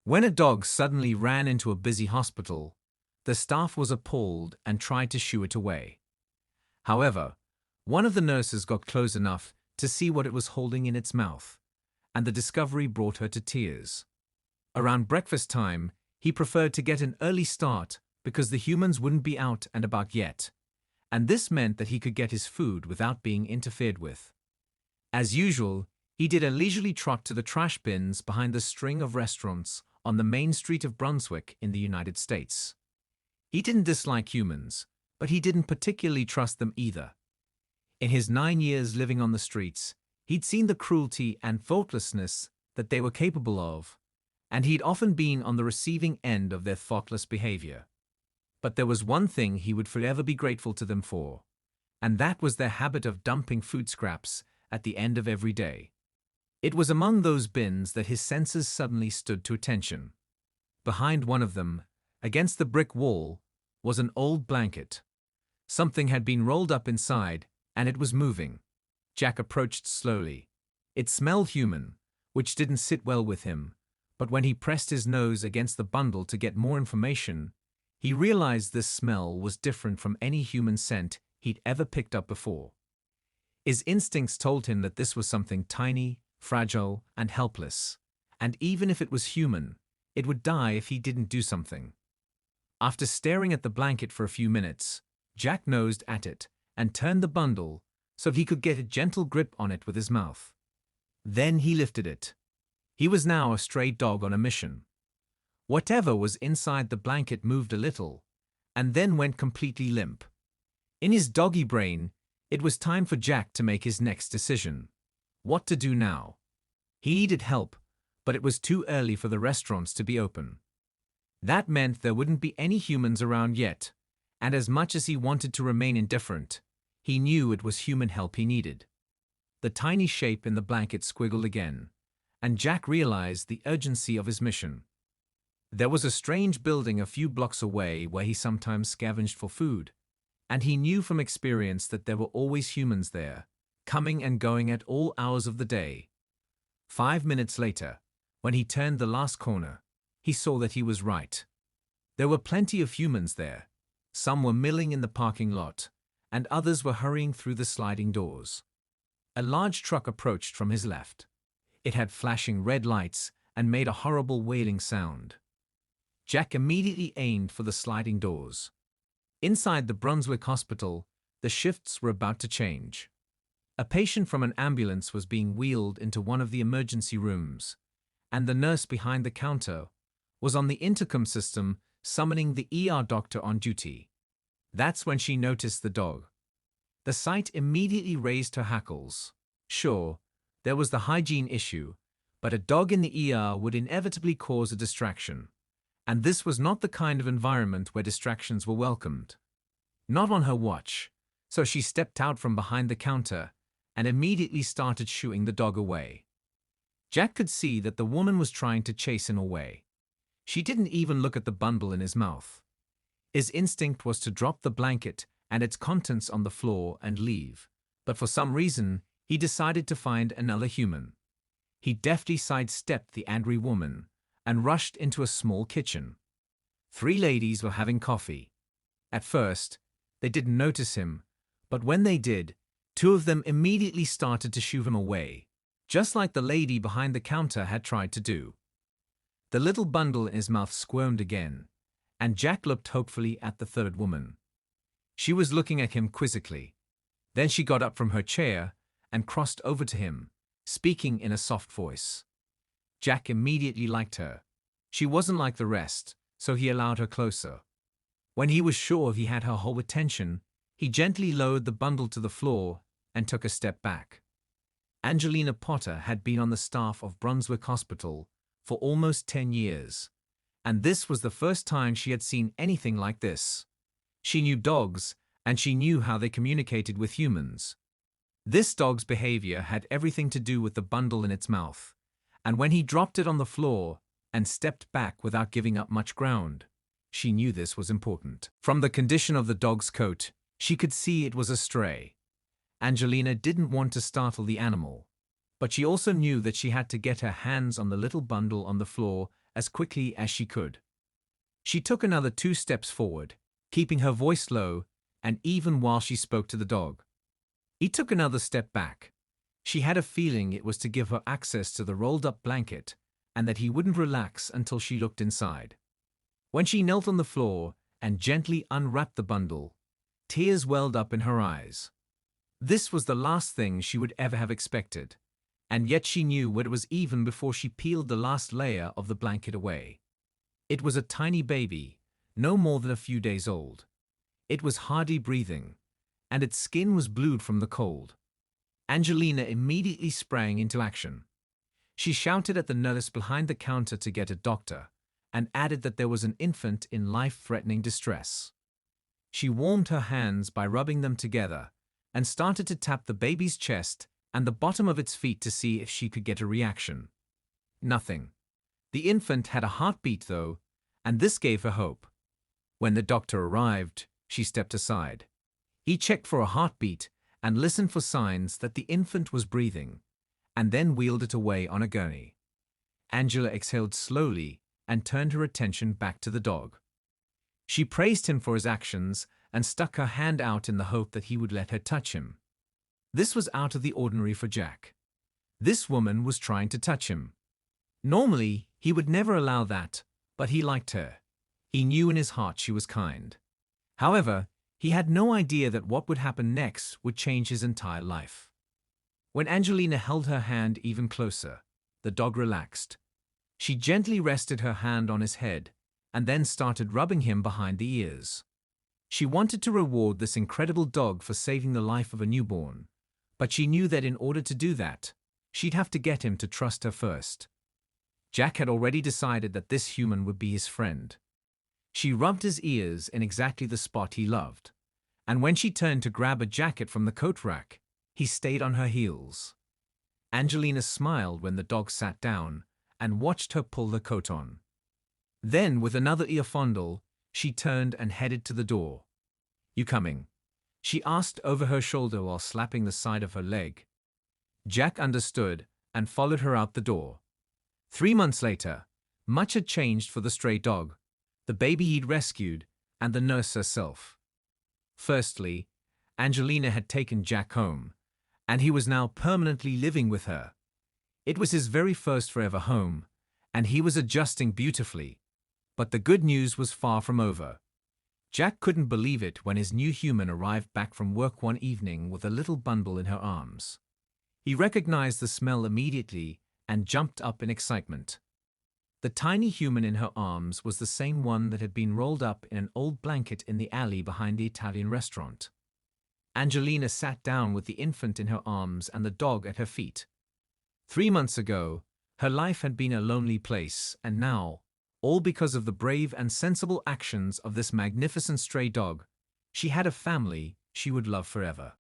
When a dog suddenly ran into a busy hospital, the staff was appalled and tried to shoo it away. However, one of the nurses got close enough to see what it was holding in its mouth, and the discovery brought her to tears. Around breakfast time, he preferred to get an early start because the humans wouldn't be out and about yet, and this meant that he could get his food without being interfered with. As usual, he did a leisurely trot to the trash bins behind the string of restaurants on the main street of Brunswick in the United States. He didn't dislike humans, but he didn't particularly trust them either. In his 9 years living on the streets, he'd seen the cruelty and thoughtlessness that they were capable of, and he'd often been on the receiving end of their thoughtless behavior. But there was one thing he would forever be grateful to them for, and that was their habit of dumping food scraps at the end of every day. It was among those bins that his senses suddenly stood to attention. Behind one of them, against the brick wall, was an old blanket. Something had been rolled up inside, and it was moving. Jack approached slowly. It smelled human, which didn't sit well with him, but when he pressed his nose against the bundle to get more information, he realized this smell was different from any human scent he'd ever picked up before. His instincts told him that this was something tiny, fragile, and helpless, and even if it was human, it would die if he didn't do something. After staring at the blanket for a few minutes, Jack nosed at it and turned the bundle so he could get a gentle grip on it with his mouth. Then he lifted it. He was now a stray dog on a mission. Whatever was inside the blanket moved a little, and then went completely limp. In his doggy brain, it was time for Jack to make his next decision. What to do now? He needed help, but it was too early for the restaurants to be open. That meant there wouldn't be any humans around yet, and as much as he wanted to remain indifferent, he knew it was human help he needed. The tiny shape in the blanket squiggled again, and Jack realized the urgency of his mission. There was a strange building a few blocks away where he sometimes scavenged for food, and he knew from experience that there were always humans there, coming and going at all hours of the day. 5 minutes later, when he turned the last corner, he saw that he was right. There were plenty of humans there. Some were milling in the parking lot, and others were hurrying through the sliding doors. A large truck approached from his left. It had flashing red lights and made a horrible wailing sound. Jack immediately aimed for the sliding doors. Inside the Brunswick hospital, the shifts were about to change. A patient from an ambulance was being wheeled into one of the emergency rooms, and the nurse behind the counter was on the intercom system summoning the ER doctor on duty. That's when she noticed the dog. The sight immediately raised her hackles. Sure, there was the hygiene issue, but a dog in the ER would inevitably cause a distraction. And this was not the kind of environment where distractions were welcomed. Not on her watch, so she stepped out from behind the counter and immediately started shooing the dog away. Jack could see that the woman was trying to chase him away. She didn't even look at the bundle in his mouth. His instinct was to drop the blanket and its contents on the floor and leave, but for some reason, he decided to find another human. He deftly sidestepped the angry woman and rushed into a small kitchen. 3 ladies were having coffee. At first, they didn't notice him, but when they did, 2 of them immediately started to shoo him away, just like the lady behind the counter had tried to do. The little bundle in his mouth squirmed again, and Jack looked hopefully at the 3rd woman. She was looking at him quizzically. Then she got up from her chair and crossed over to him, speaking in a soft voice. Jack immediately liked her. She wasn't like the rest, so he allowed her closer. When he was sure he had her whole attention, he gently lowered the bundle to the floor and took a step back. Angelina Potter had been on the staff of Brunswick Hospital for almost 10 years, and this was the first time she had seen anything like this. She knew dogs, and she knew how they communicated with humans. This dog's behavior had everything to do with the bundle in its mouth, and when he dropped it on the floor and stepped back without giving up much ground, she knew this was important. From the condition of the dog's coat, she could see it was a stray. Angelina didn't want to startle the animal, but she also knew that she had to get her hands on the little bundle on the floor as quickly as she could. She took another 2 steps forward, keeping her voice low, and even while she spoke to the dog. He took another step back. She had a feeling it was to give her access to the rolled-up blanket, and that he wouldn't relax until she looked inside. When she knelt on the floor and gently unwrapped the bundle, tears welled up in her eyes. This was the last thing she would ever have expected, and yet she knew what it was even before she peeled the last layer of the blanket away. It was a tiny baby, no more than a few days old. It was hardly breathing, and its skin was blued from the cold. Angelina immediately sprang into action. She shouted at the nurse behind the counter to get a doctor, and added that there was an infant in life-threatening distress. She warmed her hands by rubbing them together, and started to tap the baby's chest and the bottom of its feet to see if she could get a reaction. Nothing. The infant had a heartbeat, though, and this gave her hope. When the doctor arrived, she stepped aside. He checked for a heartbeat and listened for signs that the infant was breathing, and then wheeled it away on a gurney. Angela exhaled slowly and turned her attention back to the dog. She praised him for his actions and stuck her hand out in the hope that he would let her touch him. This was out of the ordinary for Jack. This woman was trying to touch him. Normally, he would never allow that, but he liked her. He knew in his heart she was kind. However, he had no idea that what would happen next would change his entire life. When Angelina held her hand even closer, the dog relaxed. She gently rested her hand on his head and then started rubbing him behind the ears. She wanted to reward this incredible dog for saving the life of a newborn, but she knew that in order to do that, she'd have to get him to trust her first. Jack had already decided that this human would be his friend. She rubbed his ears in exactly the spot he loved, and when she turned to grab a jacket from the coat rack, he stayed on her heels. Angelina smiled when the dog sat down and watched her pull the coat on. Then, with another ear fondle, she turned and headed to the door. "You coming?" she asked over her shoulder while slapping the side of her leg. Jack understood and followed her out the door. 3 months later, much had changed for the stray dog, the baby he'd rescued, and the nurse herself. Firstly, Angelina had taken Jack home, and he was now permanently living with her. It was his very first forever home, and he was adjusting beautifully. But the good news was far from over. Jack couldn't believe it when his new human arrived back from work one evening with a little bundle in her arms. He recognized the smell immediately and jumped up in excitement. The tiny human in her arms was the same one that had been rolled up in an old blanket in the alley behind the Italian restaurant. Angelina sat down with the infant in her arms and the dog at her feet. 3 months ago, her life had been a lonely place, and now, all because of the brave and sensible actions of this magnificent stray dog, she had a family she would love forever.